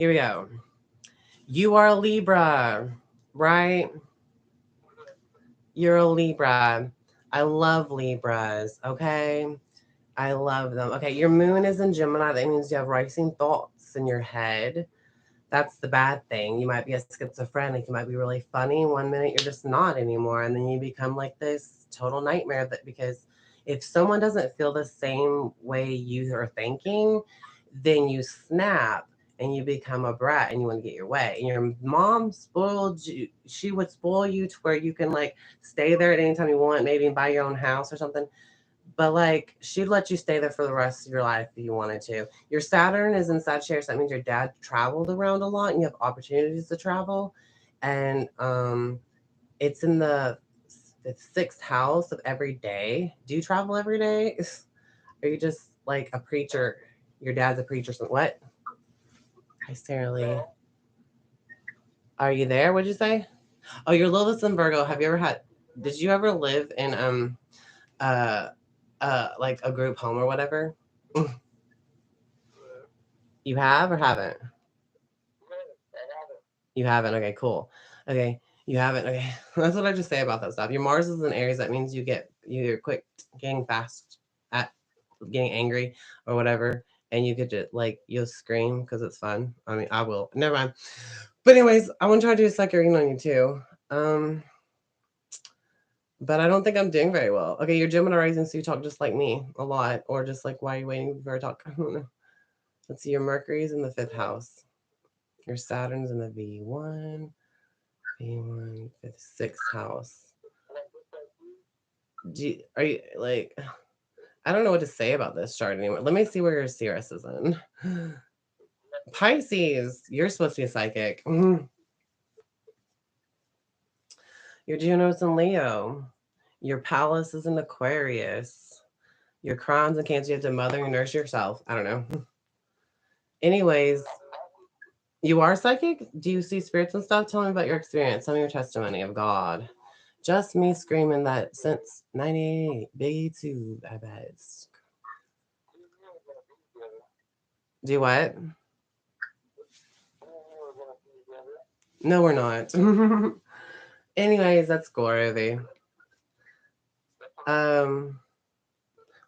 Here we go. You are a Libra, right? You're a Libra. I love Libras, okay? I love them. Okay, your moon is in Gemini. That means you have racing thoughts in your head. That's the bad thing. You might be a schizophrenic. You might be really funny. One minute you're just not anymore. And then you become like this total nightmare that because if someone doesn't feel the same way you are thinking, then you snap and you become a brat and you want to get your way. And your mom spoiled you. She would spoil you to where you can like stay there at any time you want, maybe buy your own house or something. But like she'd let you stay there for the rest of your life if you wanted to. Your Saturn is in Sagittarius. That means your dad traveled around a lot and you have opportunities to travel. And it's in the sixth house of every day. Do you travel every day? Are you just like a preacher? Your dad's a preacher. So what? Hi, Sarah Lee. Are you there? What'd you say? Oh, you're Lilith in Virgo. Have you ever had? Did you ever live in uh like a group home or whatever? You have or haven't? You haven't. Okay, cool. Okay, you haven't. Okay, that's what I just say about that stuff. Your Mars is in Aries. That means you're quick getting fast at getting angry or whatever, and you could just like you'll scream because it's fun. I mean, I will. Never mind. But anyways, I want to try to do a second reading on you too. Um, but I don't think I'm doing very well. Okay, you're Gemini rising, so you talk just like me a lot, or just like why are you waiting for a talk? I don't know. Let's see. Your Mercury's in the fifth house. Your Saturn's in the V1. V1, fifth, sixth house. Are you like? I don't know what to say about this chart anymore. Let me see where your Sirius is in. Pisces, you're supposed to be a psychic. Your Juno's in Leo. Your Pallas is in Aquarius. Your Crown's in Cancer. You have to mother and nurse yourself. I don't know. Anyways, you are psychic? Do you see spirits and stuff? Tell me about your experience. Tell me your testimony of God. Just me screaming that since 98. Biggie too, I bet. Do what? No, we're not. Anyways, that's Glory. Um,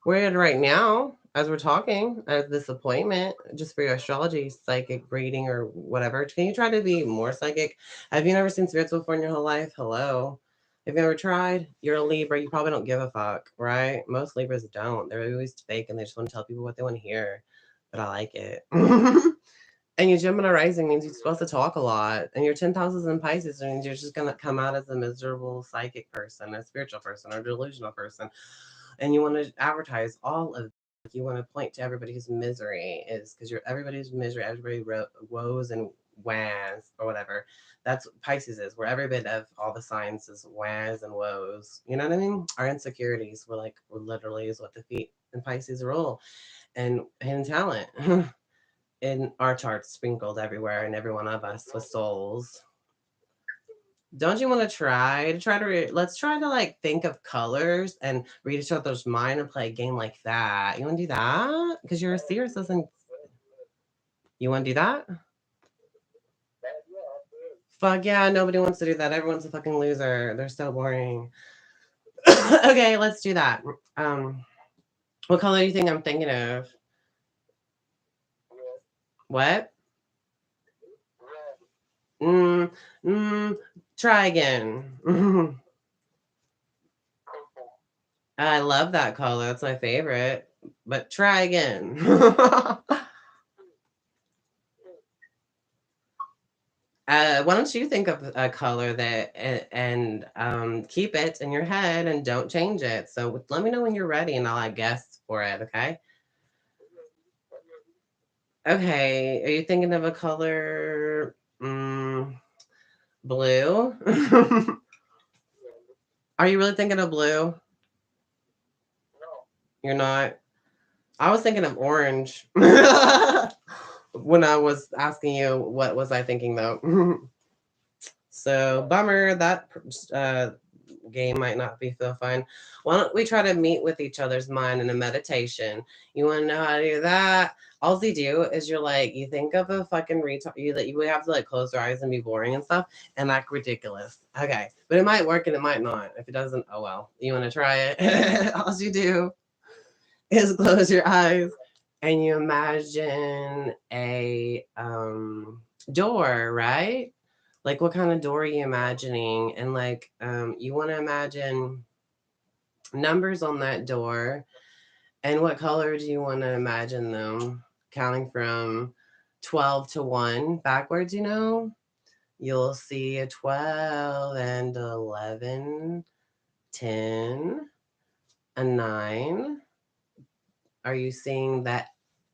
we're at right now, as we're talking, at this appointment, just for your astrology psychic reading or whatever. Can you try to be more psychic? Have you never seen spirits before in your whole life? Hello. Have you ever tried? You're a Libra. You probably don't give a fuck, right? Most Libras don't. They're always fake and they just want to tell people what they want to hear. But I like it. And your Gemini rising means you're supposed to talk a lot. And your 10th house is in Pisces means you're just going to come out as a miserable psychic person, a spiritual person, or delusional person. And you want to advertise all of like you want to point to everybody whose misery is because you're everybody's misery, everybody woes and whans or whatever. That's what Pisces is, where every bit of all the signs is whans and woes. You know what I mean? Our insecurities we're literally is what defeat and Pisces rule and hidden talent. In our charts sprinkled everywhere and every one of us with souls. Don't you want to let's try to like think of colors and read each other's mind and play a game like that. You want to do that? Because you're a serious doesn't you want to do that? Fuck yeah, nobody wants to do that. Everyone's a fucking loser. They're so boring. Okay, let's do that. Um, what color do you think I'm thinking of? What? Mm, mm, try again. I love that color. That's my favorite. But try again. Why don't you think of a color that and keep it in your head and don't change it? So let me know when you're ready and I'll guess for it. Okay. Okay. Are you thinking of a color? Blue. Are you really thinking of blue? You're not. I was thinking of orange when I was asking you what was I thinking though. So bummer that uh, game might not be so fun. Why don't we try to meet with each other's mind in a meditation? You want to know how to do that? All they do is you're like, you think of a fucking retard. You would have to like close your eyes and be boring and stuff and act ridiculous. Okay, but it might work and it might not. If it doesn't, oh well. You want to try it? All you do is close your eyes and you imagine a door, right? Like what kind of door are you imagining? And like you want to imagine numbers on that door. And what color do you want to imagine them? Counting from 12 to 1 backwards, you'll see a 12 and 11, 10, a 9. Are you seeing that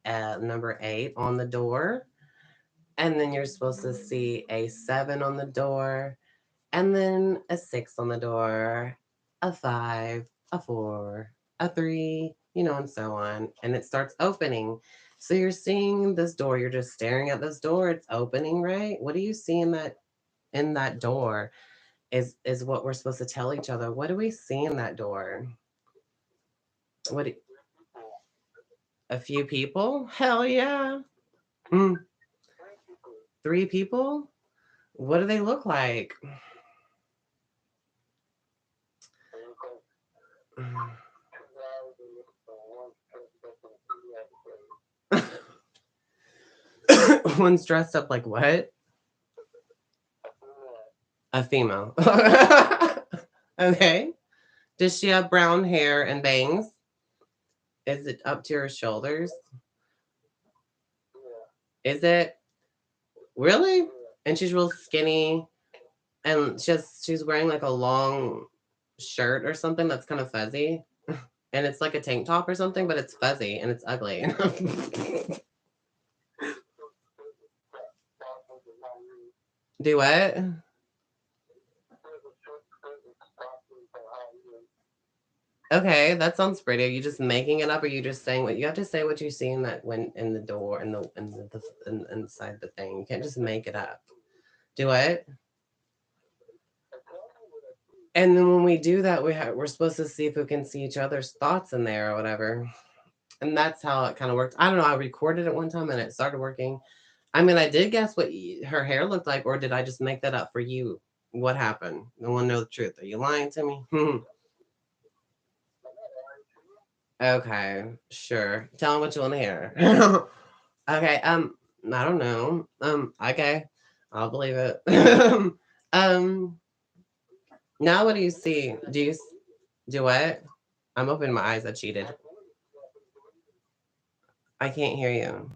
number 8 on the door? And then you're supposed to see a 7 on the door, and then a 6 on the door, a 5, a 4, a 3, and so on. And it starts opening. So you're seeing this door. You're just staring at this door. It's opening, right? What do you see in that door? Is what we're supposed to tell each other. What do we see in that door? What? A few people? Hell yeah. 3 people? What do they look like? One's dressed up like what? A female. Okay. Does she have brown hair and bangs? Is it up to her shoulders? Is it? Really? And she's real skinny and she's wearing like a long shirt or something that's kind of fuzzy. And it's like a tank top or something, but it's fuzzy and it's ugly. Do what? Okay, that sounds pretty. Are you just making it up, or are you just saying what you have to say? What you see in that when in the door inside the thing. You can't just make it up. Do it. And then when we do that, we're supposed to see if we can see each other's thoughts in there or whatever. And that's how it kind of worked. I don't know. I recorded it one time and it started working. I mean, I did guess what her hair looked like, or did I just make that up for you? What happened? No one knows the truth. Are you lying to me? Okay, sure. Tell me what you want to hear. Okay, I don't know. Okay, I'll believe it. um, now what do you see? Do what? I'm opening my eyes. I cheated. I can't hear you.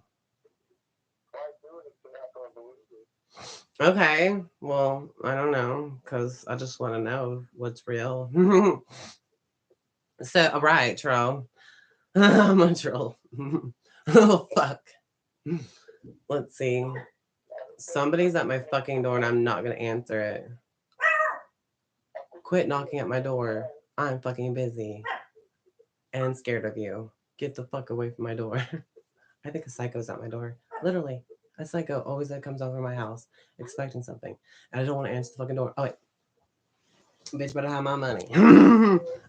Okay, well, I don't know, because I just want to know what's real. So, all right, troll. I'm a troll. Oh, fuck. Let's see. Somebody's at my fucking door and I'm not going to answer it. Quit knocking at my door. I'm fucking busy and scared of you. Get the fuck away from my door. I think a psycho's at my door. Literally. A psycho always comes over my house expecting something. And I don't want to answer the fucking door. Oh, wait. Bitch better have my money.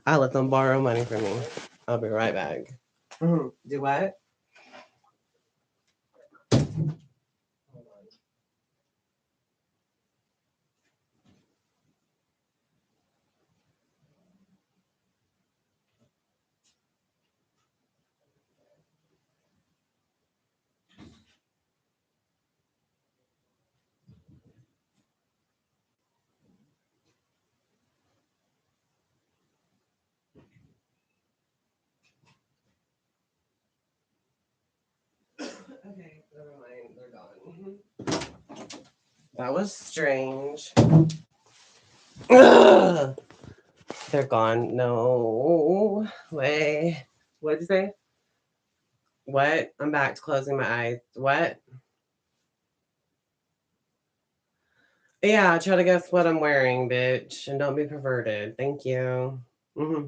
I let them borrow money from me. I'll be right back. Do what? Okay, never mind. They're gone. That was strange. Ugh. They're gone. No way. What did you say? What? I'm back to closing my eyes. What? Yeah, try to guess what I'm wearing, bitch. And don't be perverted. Thank you. Hmm.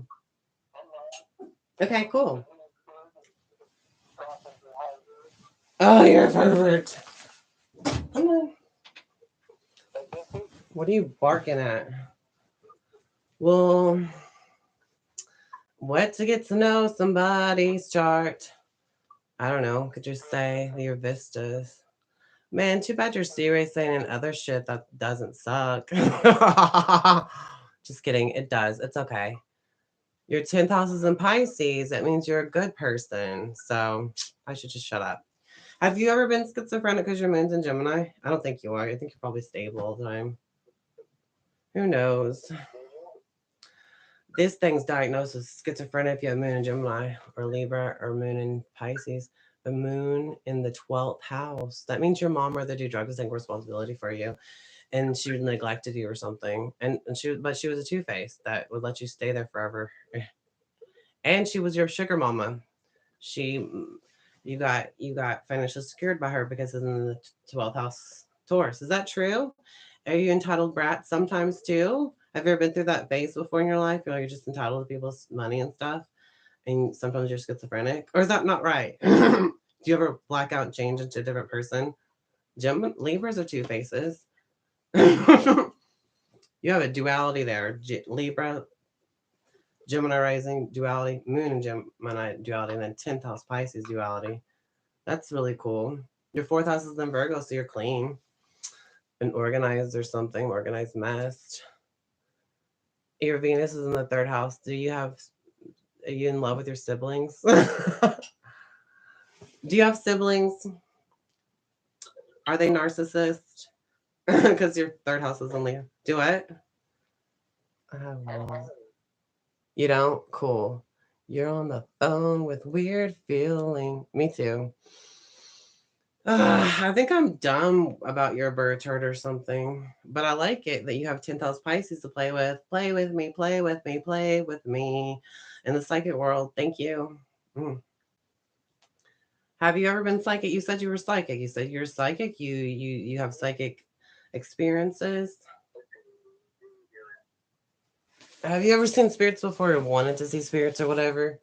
Okay, cool. Oh, you're a pervert. Come on. What are you barking at? Well, what to get to know somebody's chart? I don't know. Could you say your vistas? Man, too bad you're serious saying other shit that doesn't suck. Just kidding. It does. It's okay. Your 10th house is in Pisces. That means you're a good person. So I should just shut up. Have you ever been schizophrenic because your moon's in Gemini? I don't think you are. I think you're probably stable all the time. Who knows? This thing's diagnosed as schizophrenic if you have moon in Gemini or Libra or moon in Pisces. The moon in the 12th house. That means your mom rather do drugs and take responsibility for you. And she neglected you or something. But she was a two-face that would let you stay there forever. And she was your sugar mama. She you got financially secured by her because it's in the 12th house Taurus. Is that true? Are you entitled brat sometimes too? Have you ever been through that phase before in your life? You're just entitled to people's money and stuff, and sometimes you're schizophrenic, or is that not right? Do you ever black out and change into a different person? Libras are two faces. You have a duality there. Libra, Gemini rising duality, Moon and Gemini duality, and then 10th house Pisces duality. That's really cool. Your 4th house is in Virgo, so you're clean and organized or something, organized mess. Your Venus is in the 3rd house. Are you in love with your siblings? Do you have siblings? Are they narcissists? Because your 3rd house is in Leo. Do it? Oh, you don't? Cool. You're on the phone with weird feeling. Me too. I think I'm dumb about your birth chart or something, but I like it that you have 10th house Pisces to play with. Play with me, play with me, play with me in the psychic world. Thank you. Mm. Have you ever been psychic? You said you were psychic. You said you're psychic. You have psychic experiences. Have you ever seen spirits before or wanted to see spirits or whatever?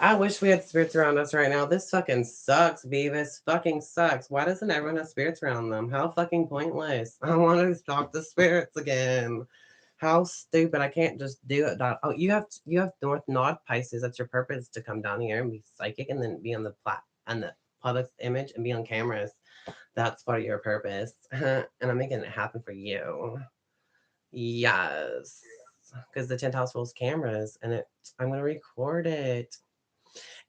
I wish we had spirits around us right now. This fucking sucks, Beavis. Fucking sucks. Why doesn't everyone have spirits around them? How fucking pointless. I want to talk to spirits again. How stupid. I can't just do it. Oh, you have North Node Pisces. That's your purpose, to come down here and be psychic and then be on the on the public's image and be on cameras. That's part of your purpose. And I'm making it happen for you. Yes. Because the 10th house rules cameras and I'm gonna record it.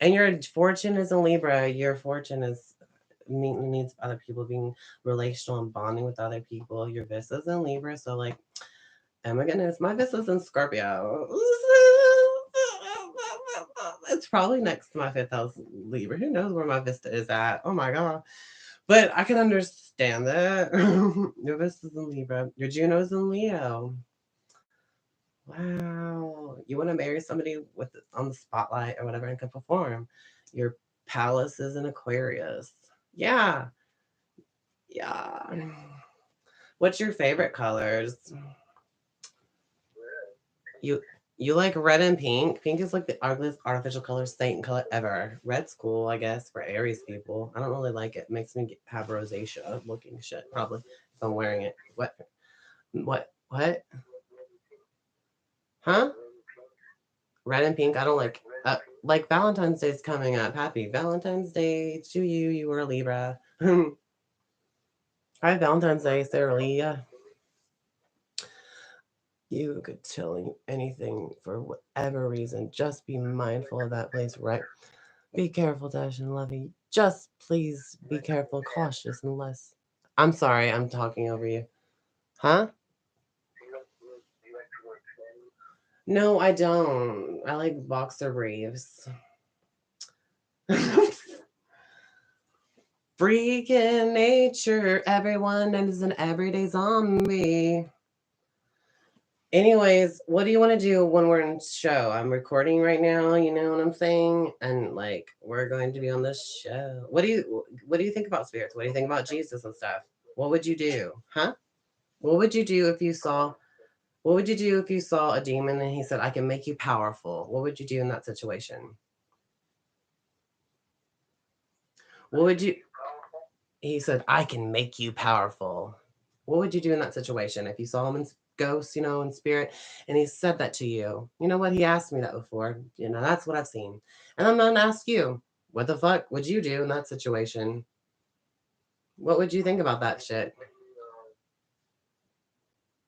And your fortune is in Libra. Your fortune is needs other people being relational and bonding with other people. Your Vista's in Libra, so like, oh my goodness, my Vista's in Scorpio. It's probably next to my 5th house Libra. Who knows where my Vista is at? Oh my god. But I can understand that. Your Vista's in Libra. Your Juno's in Leo. Wow. You want to marry somebody with on the spotlight or whatever and can perform. Your palace is in Aquarius. Yeah. Yeah. What's your favorite colors? You you like red and pink? Pink is like the ugliest artificial color, Satan color ever. Red's cool, I guess, for Aries people. I don't really like it. It makes me have rosacea looking shit, probably, if I'm wearing it. What? What? What? Huh? Red and pink. I don't like Valentine's Day is coming up. Happy Valentine's Day to you. You were a Libra. Hi, Valentine's Day, Sarah Lee. Yeah. You could tell anything for whatever reason. Just be mindful of that place, right? Be careful, Dash and Lovey. Just please be careful, cautious, and less. I'm sorry, I'm talking over you. Huh? No, I don't. I like boxer briefs. Freaking nature, everyone is an everyday zombie. Anyways, what do you want to do when we're in show? I'm recording right now, you know what I'm saying? And like we're going to be on this show. What do you think about spirits? What do you think about Jesus and stuff? What would you do? Huh? What would you do if you saw what would you do if you saw a demon and he said, I can make you powerful? What would you do in that situation? What would you He said, I can make you powerful. What would you do in that situation if you saw him ghosts, you know, in spirit, and he said that to you. You know what? He asked me that before. You know, that's what I've seen. And I'm gonna ask you, what the fuck would you do in that situation? What would you think about that shit?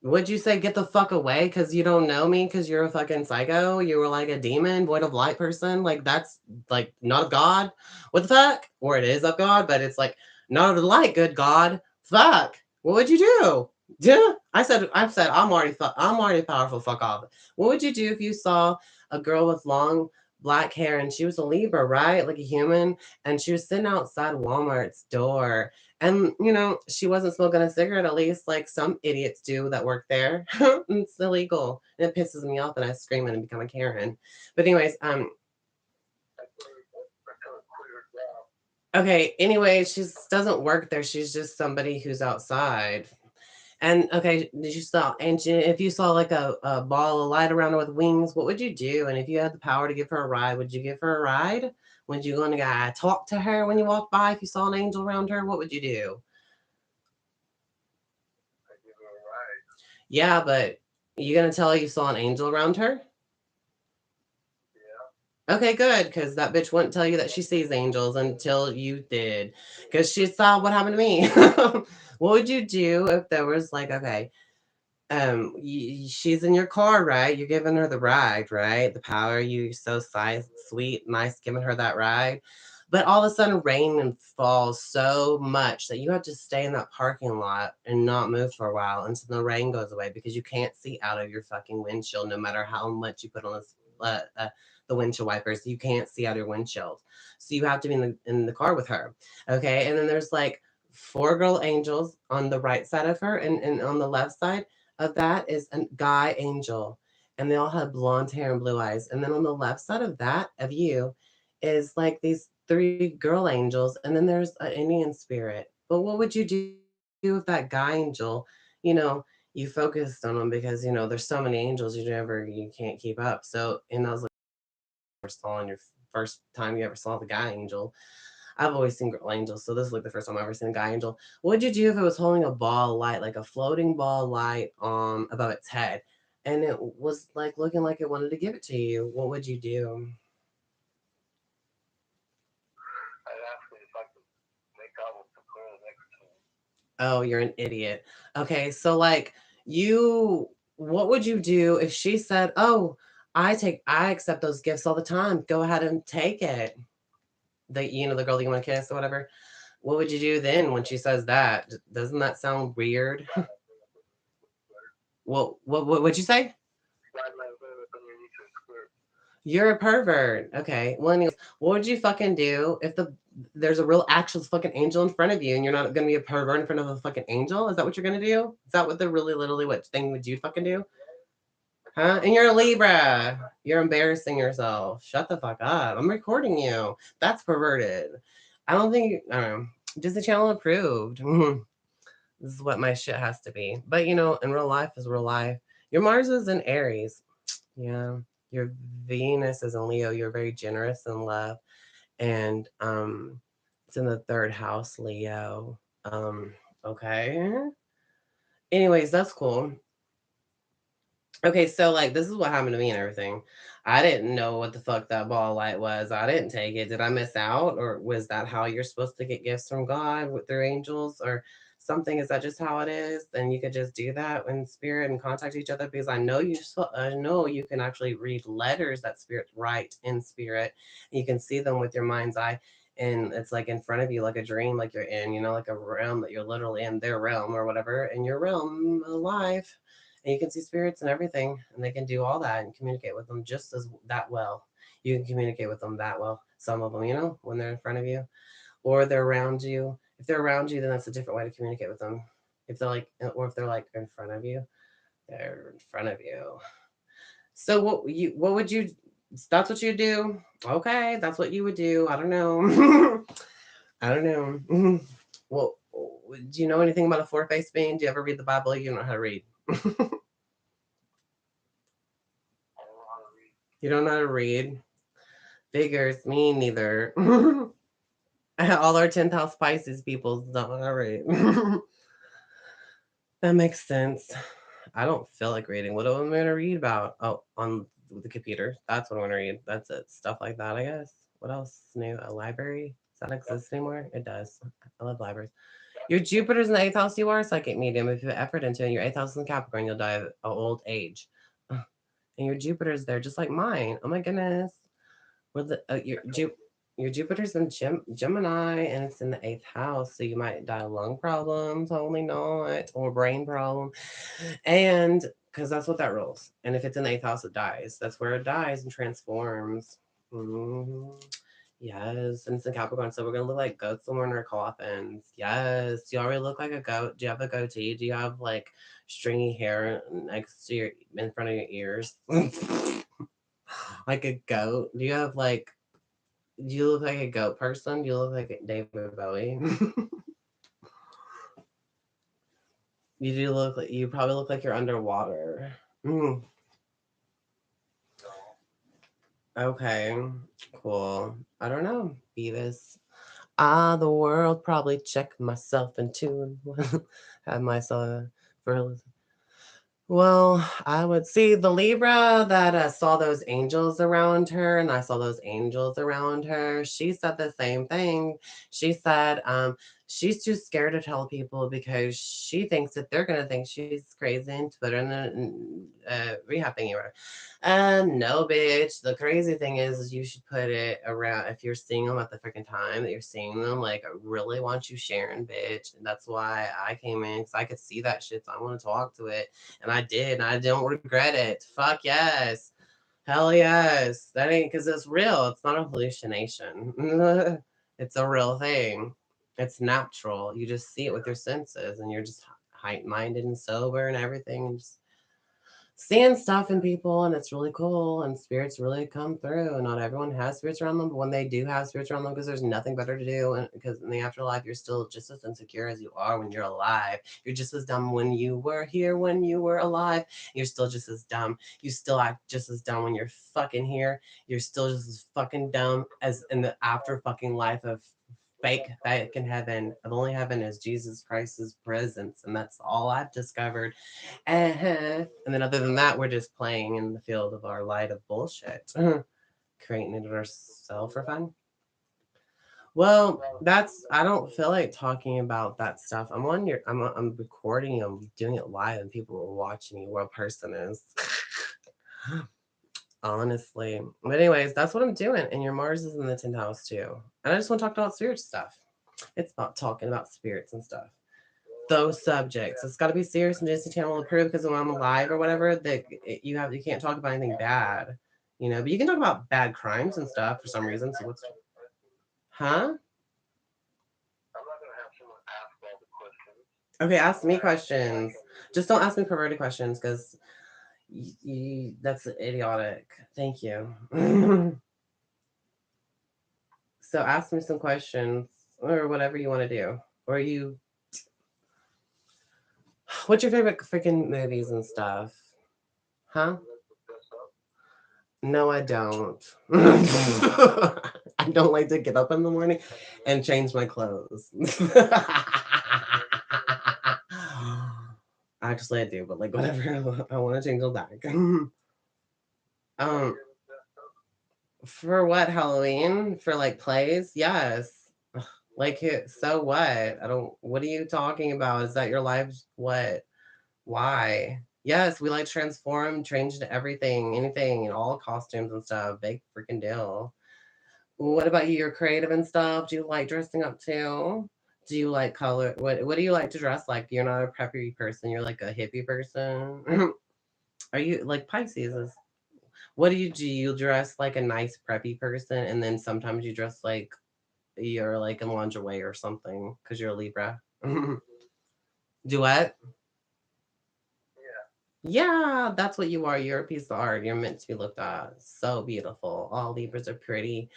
Would you say get the fuck away because you don't know me because you're a fucking psycho? You were like a demon, void of light person? Like that's like not of God? What the fuck? Or it is of God, but it's like not of the light, good God. Fuck. What would you do? Yeah. I've said I'm already powerful, fuck off. What would you do if you saw a girl with long black hair and she was a Libra, right? Like a human, and she was sitting outside Walmart's door and, you know, she wasn't smoking a cigarette, at least like some idiots do that work there. It's illegal. And it pisses me off and I scream and become a Karen. But anyways, okay, anyway, she doesn't work there. She's just somebody who's outside. And okay, did you saw and if you saw like a ball of light around her with wings, what would you do? And if you had the power to give her a ride, would you give her a ride? Would you gonna talk to her when you walk by if you saw an angel around her? What would you do? Yeah, but you gonna tell her you saw an angel around her? Okay, good, because that bitch wouldn't tell you that she sees angels until you did, because she saw what happened to me. What would you do if there was like, okay, she's in your car, right? You're giving her the ride, right? The power, you so sweet, nice, giving her that ride. But all of a sudden, rain and falls so much that you have to stay in that parking lot and not move for a while until the rain goes away because you can't see out of your fucking windshield, no matter how much you put on the windshield wipers. You can't see out of your windshield, so you have to be in the car with her. Okay, and then there's like four girl angels on the right side of her, and on the left side of that is a guy angel, and they all have blonde hair and blue eyes. And then on the left side of that of you is like these three girl angels, and then there's an Indian spirit. But what would you do if that guy angel, you know, you focused on them because you know there's so many angels you can't keep up. So and I was like, saw on your first time you ever saw the guy angel. I've always seen girl angels, so this is like the first time I've ever seen a guy angel. What would you do if it was holding a ball of light, like a floating ball of light above its head, and it was like looking like it wanted to give it to you? What would you do? Oh, you're an idiot. Okay, so like you, what would you do if she said, "Oh, I accept those gifts all the time. Go ahead and take it." The girl that you want to kiss or whatever. What would you do then when she says that? Doesn't that sound weird? What would you say? You're a pervert. Okay. Well, anyways, what would you fucking do if there's a real actual fucking angel in front of you and you're not gonna be a pervert in front of a fucking angel? Is that what you're gonna do? Is that what the really literally what thing would you fucking do? Huh? And you're a Libra. You're embarrassing yourself. Shut the fuck up. I'm recording you. That's perverted. I don't think I don't know. Disney Channel approved. This is what my shit has to be. But you know, in real life is real life. Your Mars is in Aries. Yeah. Your Venus is in Leo. You're very generous in love. And it's in the third house, Leo. Okay. Anyways, that's cool. Okay, so like this is what happened to me and everything. I didn't know what the fuck that ball light was. I didn't take it. Did I miss out? Or was that how you're supposed to get gifts from God with their angels or something? Is that just how it is? And you could just do that in spirit and contact each other because I know you can actually read letters that spirit write in spirit. And you can see them with your mind's eye. And it's like in front of you, like a dream, like you're in, you know, like a realm that you're literally in their realm or whatever, in your realm of life, and you can see spirits and everything, and they can do all that and communicate with them just as that well. You can communicate with them that well. Some of them, you know, when they're in front of you or they're around you. If they're around you, then that's a different way to communicate with them. If they're like, or if they're like in front of you, they're in front of you. So what would you? That's what you do. Okay, that's what you would do. I don't know. I don't know. Well, do you know anything about a four-faced being? Do you ever read the Bible? You don't know how to read. You don't know how to read. Figures, me neither. All our 10th house Pisces people don't know how to read. That makes sense. I don't feel like reading. What am I going to read about? Oh, on the computer. That's what I'm going to read. That's it. Stuff like that, I guess. What else is new? A library? Does that exist anymore? It does. I love libraries. Your Jupiter's in the 8th house. You are a psychic medium. If you put effort into it, your 8th house is in Capricorn, you'll die of old age. And your Jupiter's there, just like mine. Oh my goodness. Well, your Jupiter's in Gemini, and it's in the 8th house, so you might die of lung problems, only not, or brain problem, and because that's what that rules. And if it's in the 8th house, it dies. That's where it dies and transforms. Mhm. Yes, and it's in Capricorn, so we're gonna look like goats somewhere in our coffins. Yes, you already look like a goat. Do you have a goatee? Do you have like stringy hair next to your in front of your ears? Like a goat? Do you have like? Do you look like a goat person? Do you look like David Bowie? You do look like you probably look like you're underwater. Mm, okay, cool. I don't know, Beavis. The world probably check myself into have myself for well, I would see the Libra that saw those angels around her, and I saw those angels around her. She said the same thing. She said she's too scared to tell people because she thinks that they're gonna think she's crazy and put her in the rehab thingy. No, bitch. The crazy thing is you should put it around if you're seeing them at the freaking time that you're seeing them. Like, I really want you sharing, bitch. And that's why I came in because I could see that shit. So I want to talk to it. And I did. And I don't regret it. Fuck yes. Hell yes. That ain't because it's real. It's not a hallucination. It's a real thing. It's natural. You just see it with your senses and you're just height minded and sober and everything. And just seeing stuff in people, and it's really cool, and spirits really come through. And not everyone has spirits around them, but when they do have spirits around them, because there's nothing better to do, and because in the afterlife you're still just as insecure as you are when you're alive. You're just as dumb when you were here, when you were alive. You're still just as dumb. You still act just as dumb when you're fucking here. You're still just as fucking dumb as in the after fucking life of fake in heaven. The only heaven is Jesus Christ's presence, and that's all I've discovered. And then other than that, we're just playing in the field of our light of bullshit, creating it ourselves for fun. Well, that's I don't feel like talking about that stuff. I'm recording you, I'm doing it live, and people are watching you. What person is? Honestly. But anyways, that's what I'm doing. And your Mars is in the 10th house too. And I just want to talk about spirit stuff. It's about talking about spirits and stuff. Those subjects. It's got to be serious and Disney Channel approved because when I'm live or whatever, you can't talk about anything bad, but you can talk about bad crimes and stuff for some reason. So what's huh? Okay, ask me questions. Just don't ask me perverted questions because that's idiotic. Thank you. So ask me some questions or whatever you want to do. Or what's your favorite freaking movies and stuff? Huh? No, I don't. I don't like to get up in the morning and change my clothes. Actually, I do, but like whatever. I want to change them back. um, for what Halloween? For like plays? Yes. Like so what? I don't. What are you talking about? Is that your life? What? Why? Yes, we like transform, change to everything, anything, all costumes and stuff. Big freaking deal. What about you? You're creative and stuff. Do you like dressing up too? Do you like color? What do you like to dress like? You're not a preppy person. You're like a hippie person. Are you like Pisces? What do you do? You dress like a nice preppy person, and then sometimes you dress like you're like in lingerie or something because you're a Libra. Do what? Yeah, that's what you are. You're a piece of art. You're meant to be looked at. So beautiful. All Libras are pretty.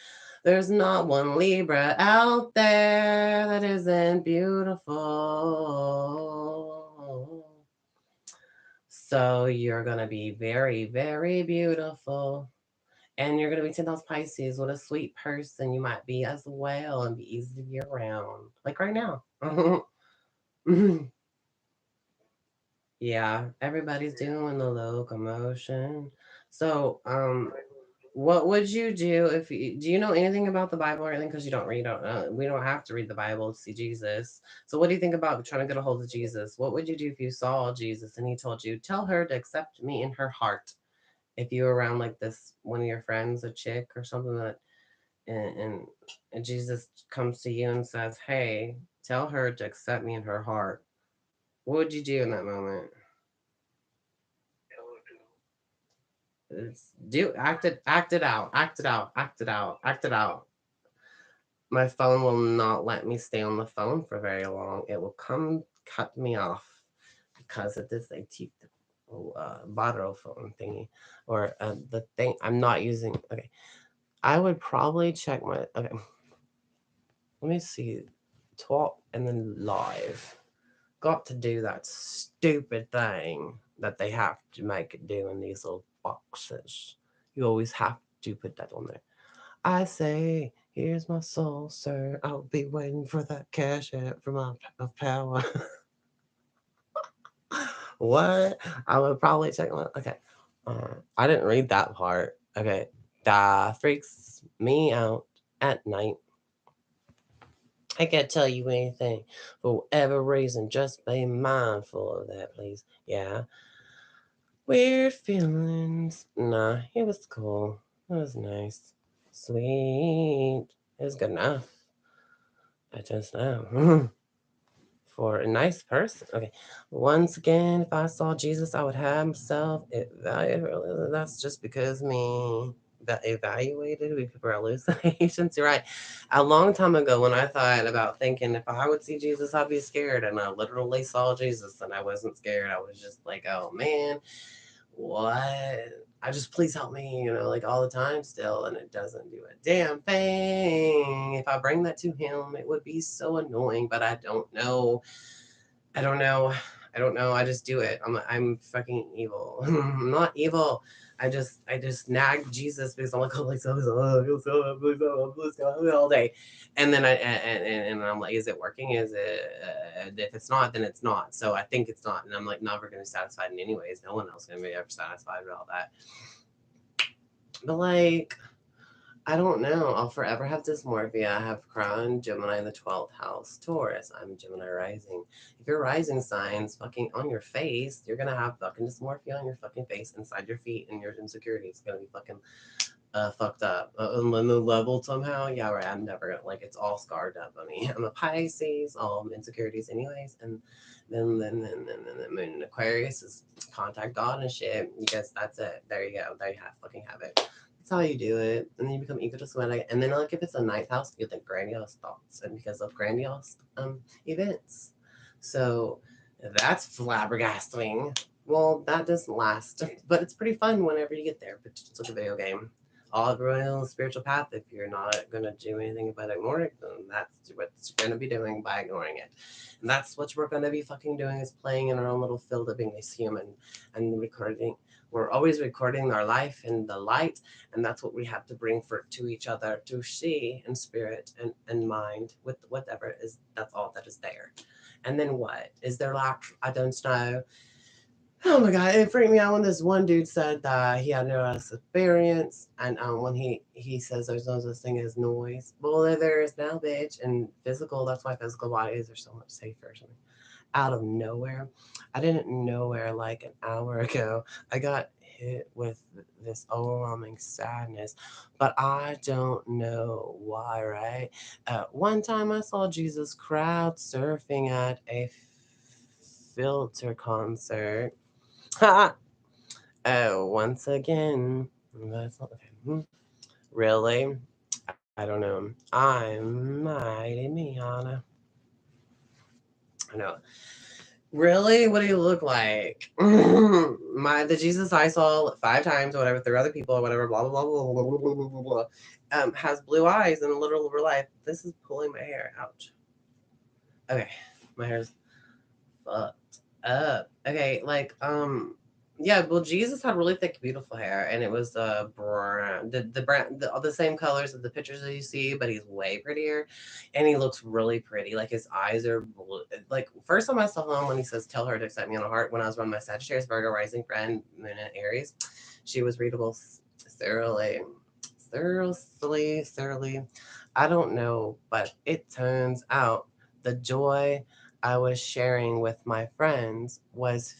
There's not one Libra out there that isn't beautiful. So you're going to be very, very beautiful. And you're going to be 10,000 Pisces. What a sweet person you might be as well and be easy to be around. Like right now. Yeah, everybody's doing the locomotion. So, what would you do if you do you know anything about the Bible or anything? Because you don't read, we don't have to read the Bible to see Jesus. So, what do you think about trying to get a hold of Jesus? What would you do if you saw Jesus and he told you, tell her to accept me in her heart? If you were around like this, one of your friends, a chick or something that, and, and, and Jesus comes to you and says, hey, tell her to accept me in her heart. What would you do in that moment? Do act it out, act it out, act it out, act it out. My phone will not let me stay on the phone for very long. It will come cut me off because it is a cheap bottle phone thingy or the thing I'm not using. Okay, I would probably check my. Okay, let me see. Talk and then live. Got to do that stupid thing that they have to make it do in these little boxes. You always have to put that on there. I say, here's my soul, sir. I'll be waiting for that cash app for my of power. What? I would probably check my. Okay. I didn't read that part. Okay. That freaks me out at night. I can't tell you anything for whatever reason. Just be mindful of that, please. Yeah. Weird feelings. Nah, it was cool. It was nice. Sweet. It was good enough. I just know. For a nice person. Okay. Once again, if I saw Jesus, I would have himself evaluated. That's just because me that evaluated we people are hallucinations. You're right. A long time ago, when I thought about thinking if I would see Jesus, I'd be scared, and I literally saw Jesus, and I wasn't scared. I was just like, oh man, what? I just please help me, like all the time still, and it doesn't do a damn thing. If I bring that to him, it would be so annoying, but I don't know. I don't know. I don't know. I just do it. I'm fucking evil. I'm not evil. I just nag Jesus because I'm like, oh, please, all day, and then and I'm like, is it working? Is it? If it's not, then it's not. So I think it's not, and I'm like never gonna be satisfied in anyways. No one else gonna be ever satisfied with all that. But like, I don't know. I'll forever have dysmorphia. I have Crown, Gemini in the 12th house, Taurus. I'm Gemini rising. If your rising signs fucking on your face, you're gonna have fucking dysmorphia on your fucking face, inside your feet, and your insecurity is gonna be fucking fucked up. On the level somehow, yeah, right. I'm never gonna like it's all scarred up on me. I'm a Pisces, all insecurities, anyways, and then the moon in Aquarius is contact God and shit. You guys, that's it. There you go. There you have fucking have it. That's how you do it, and then you become egotistic. And then like if it's a ninth house, you think grandiose thoughts, and because of grandiose events. So that's flabbergasting. Well, that doesn't last, but it's pretty fun whenever you get there. But it's like a video game. All everyone on the spiritual path. If you're not gonna do anything about ignoring it, then that's what you're gonna be doing by ignoring it. And that's what we're gonna be fucking doing is playing in our own little field of being this human and recording. We're always recording our life in the light, and that's what we have to bring for to each other to see in spirit and mind with whatever is that's all that is there. And then what? Is there like I don't know. Oh my god, it freaked me out when this one dude said that he had no experience, and when he says there's no such thing as noise. Well, there is now, bitch, and physical. That's why physical bodies are so much safer. Or something. Out of nowhere, I didn't know where like an hour ago I got hit with this overwhelming sadness, but I don't know why. Right? One time I saw Jesus crowd surfing at a filter concert. Oh, once again, that's not okay. Really? I don't know. I'm mighty me, Hannah. I know. Really? What do you look like? The Jesus I saw 5 times or whatever through other people or whatever, blah blah blah blah blah blah blah blah blah. Has blue eyes in literal real life. This is pulling my hair. Ouch. Okay, my hair's fucked up. Okay, like Yeah, well, Jesus had really thick, beautiful hair, and it was brown, the same colors of the pictures that you see, but he's way prettier, and he looks really pretty. Like his eyes are blue. Like first time I saw him when he says, "Tell her to accept me on a heart." When I was running my Sagittarius, Virgo rising friend, Moon and Aries, she was readable thoroughly, thoroughly. I don't know, but it turns out the joy I was sharing with my friends was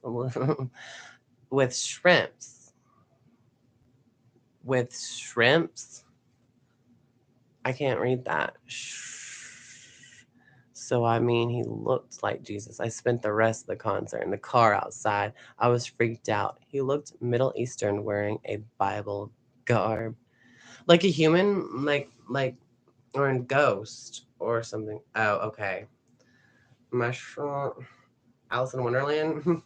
with shrimps. With shrimps. I can't read that. So, I mean, he looked like Jesus. I spent the rest of the concert in the car outside. I was freaked out. He looked Middle Eastern wearing a Bible garb. Like a human, or a ghost or something. Oh, okay. Mushroom. Alice in Wonderland.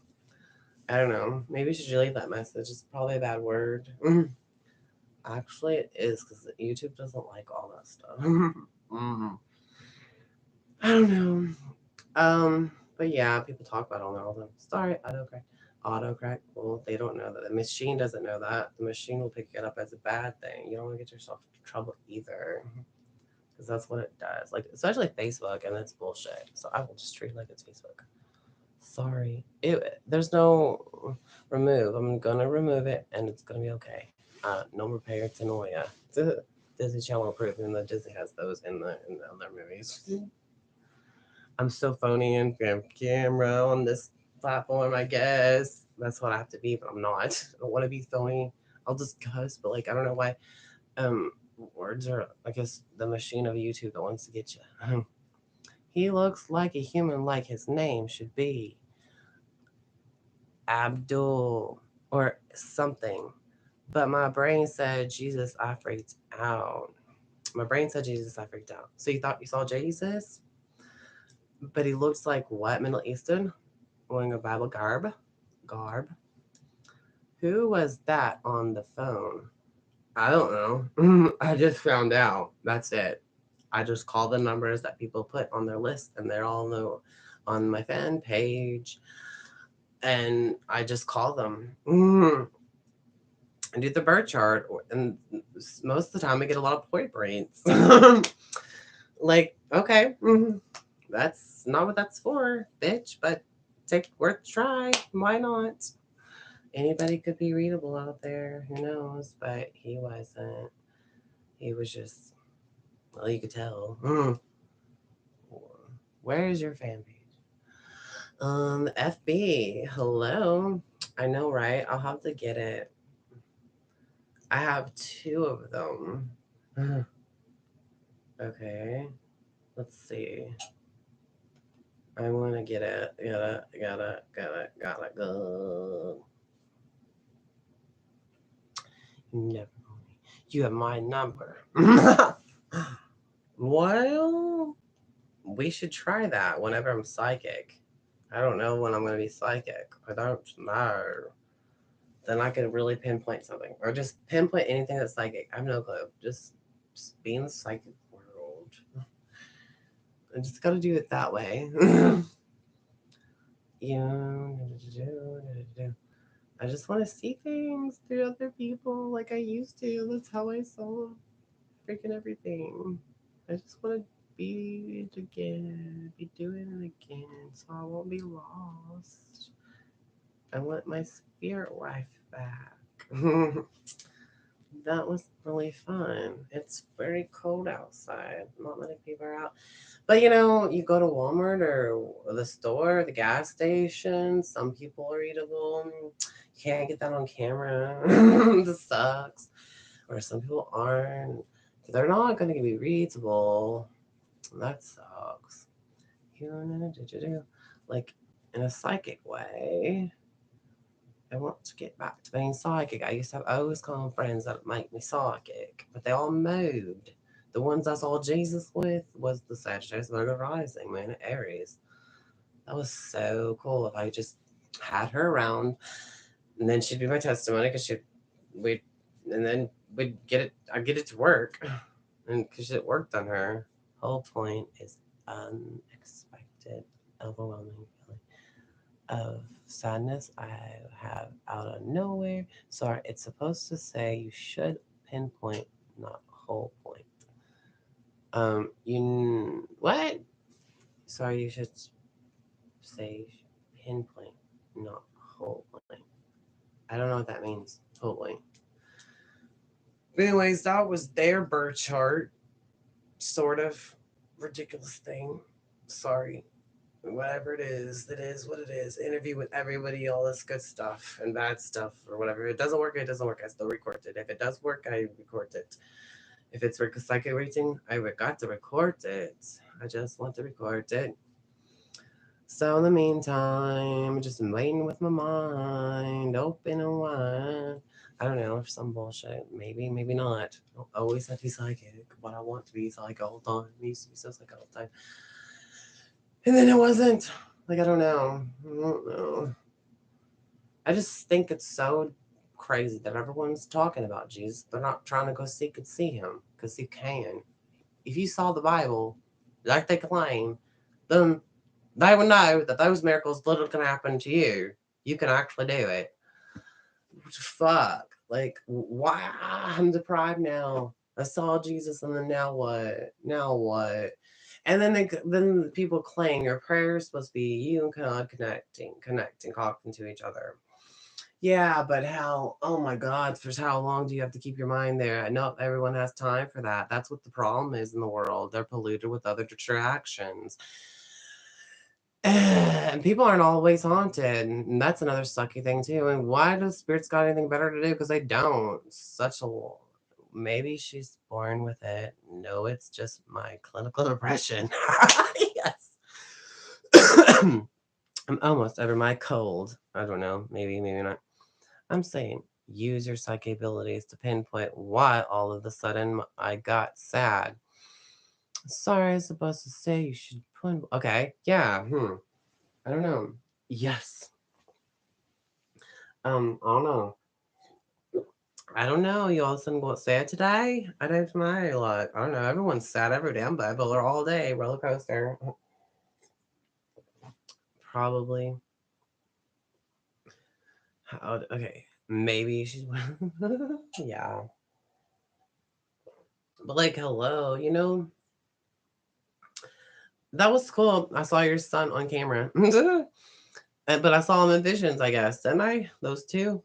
I don't know. Maybe should you leave that message? It's probably a bad word. Actually, it is because YouTube doesn't like all that stuff. I don't know. But yeah, people talk about it all the time. Sorry, autocorrect. Autocorrect. Well, they don't know that. The machine doesn't know that. The machine will pick it up as a bad thing. You don't want to get yourself into trouble either. Because that's what it does. Like, especially Facebook, and it's bullshit. So I will just treat it like it's Facebook. Sorry. There's no remove. I'm gonna remove it, and it's gonna be okay. No more paranoia. Disney Channel approved, and the Disney has those in the other movies. I'm so phony and camera on this platform. I guess that's what I have to be, but I'm not. I don't want to be phony. I'll just cuss, but like I don't know why. Um, Words are, I guess, the machine of YouTube that wants to get you. He looks like a human, like his name should be Abdul or something. But my brain said Jesus, I freaked out. My brain said Jesus, I freaked out. So you thought you saw Jesus? But he looks like what? Middle Eastern? Wearing a Bible garb? Garb? Who was that on the phone? I don't know. I just found out. That's it. I just call the numbers that people put on their list, and they're all on my fan page. And I just call them. And do the birth chart, and most of the time I get a lot of point breaks. Like, okay, that's not what that's for, bitch, but take worth a try. Why not? Anybody could be readable out there, who knows? But he wasn't. He was just, well, you could tell. Where is your fan page? FB. Hello. I know, right? I'll have to get it. I have two of them. Okay. Let's see. I want to get it. Gotta go. Never. You have my number. Well, we should try that whenever I'm psychic. I don't know when I'm going to be psychic. I don't know. Then I could really pinpoint something. Or just pinpoint anything that's psychic. I have no clue. Just be in the psychic world. I just got to do it that way. Yeah. I just want to see things through other people like I used to. That's how I saw freaking everything. I just want to be it again, be doing it again, so I won't be lost. I want my spirit wife back. That was really fun. It's very cold outside. Not many people are out. But you go to Walmart or the store, the gas station, some people are readable. You can't get that on camera. This sucks. Or some people aren't. They're not going to be readable. That sucks. Like in a psychic way. I want to get back to being psychic. I used to have always calm friends that make me psychic, but they all moved. The ones I saw Jesus with was the Sagittarius, Virgo rising, man, Aries. That was so cool. If I just had her around, and then she'd be my testimony because we, and then we'd get it. I'd get it to work, and because it worked on her. Whole point is unexpected, overwhelming feeling of Sadness I have out of nowhere. Sorry, it's supposed to say you should pinpoint, not whole point. What? Sorry, you should say pinpoint, not whole point. I don't know what that means. Whole point. But anyways, that was their birth chart. Sort of ridiculous thing. Sorry. Whatever it is what it is. Interview with everybody, all this good stuff and bad stuff or whatever. It doesn't work, it doesn't work. I still record it. If it does work, I record it. If it's psychic rating, I got to record it. I just want to record it. So in the meantime, just waiting with my mind open and wide. I don't know, some bullshit. Maybe, maybe not. I don't always have to be psychic, but I want to be psychic all the time. I used to be so psychic all the time. And then it wasn't. Like, I don't know. I don't know. I just think it's so crazy that everyone's talking about Jesus. They're not trying to go seek and see him because you can. If you saw the Bible, like they claim, then they would know that those miracles literally can happen to you. You can actually do it. Fuck. Like, why? I'm deprived now. I saw Jesus, and then now what? Now what? And then people claim your prayer is supposed to be you and God connecting, talking to each other. Yeah, but how? Oh my God! For how long do you have to keep your mind there? Not everyone has time for that. That's what the problem is in the world. They're polluted with other distractions. And people aren't always haunted. And that's another sucky thing too. And why does spirits got anything better to do? Because they don't. Such a maybe she's born with it. No, it's just my clinical depression. Yes. I'm almost over my cold. I don't know. Maybe, maybe not. I'm saying use your psychic abilities to pinpoint why all of a sudden I got sad. Sorry, I was supposed to say you should put. Okay, yeah. I don't know. Yes. I don't know. I don't know. You all of a sudden got sad today? I don't know. Like, I don't know. Everyone's sad every damn day, but all day. Roller coaster. Probably. Okay. Maybe she's. Yeah. But, like, hello. That was cool. I saw your son on camera. But I saw him in visions, I guess. Didn't I? Those two?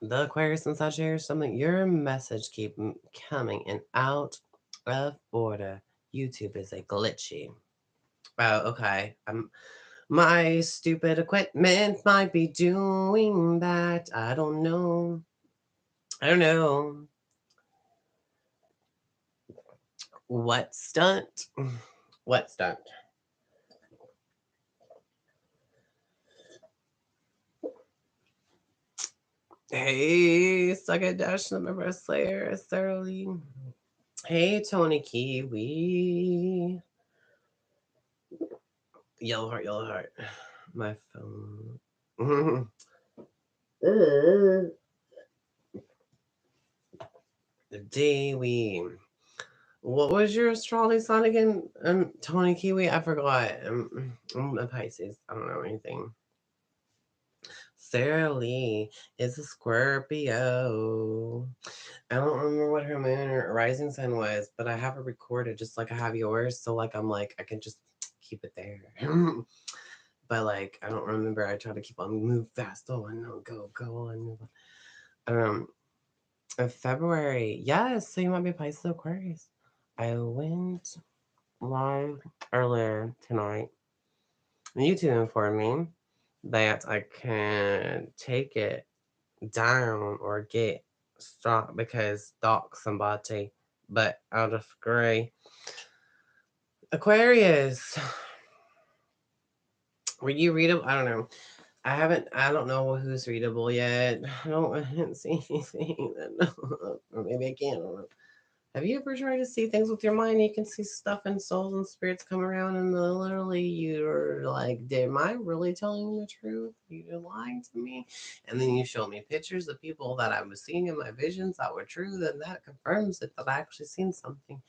The Aquarius and Sagittarius, something. Your message keep coming in out of order. YouTube is a glitchy. Oh, okay. My stupid equipment might be doing that. I don't know. I don't know. What stunt? What stunt? Hey, suck it, Dashton, member Slayer, thoroughly. Hey, Tony Kiwi. Yellow heart, yellow heart. My phone. Dewey. What was your astrology sign again? Tony Kiwi? I forgot. I'm a Pisces. I don't know anything. Sarah Lee is a Scorpio. I don't remember what her moon or rising sign was, but I have it recorded just like I have yours. So like I'm like I can just keep it there. But like I don't remember. I try to keep on move fast. Oh no, go on, move on. In February, yes. So you might be Pisces or Aquarius. I went live earlier tonight. YouTube informed me that I can take it down or get stopped because stalk somebody, but out of gray. Aquarius, were you readable? I don't know. I don't know who's readable yet. I haven't seen anything. Or maybe I can't. I don't know. Have you ever tried to see things with your mind? You can see stuff and souls and spirits come around, and literally you're like, "Am I really telling you the truth? You're lying to me." And then you show me pictures of people that I was seeing in my visions that were true. Then that confirms it that I actually seen something